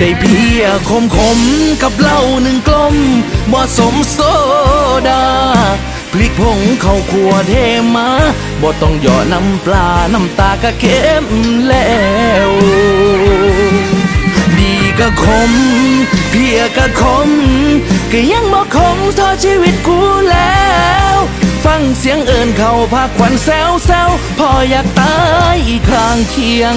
ได้เพียขมกับเหล้าหนึ่งกลมบ่สมโซดาพริกผงข้าวคั่วเทมาบ่ต้องหย่อน้ำปลาน้ำตาก็เค็มแล้วดีก็ขมเพียก็ขมก็ยังบ่ขมเท่าชีวิตกูแล้วฟังเสียงเอิญเขาพาขวัญแซวพออยากตายข้างเคียง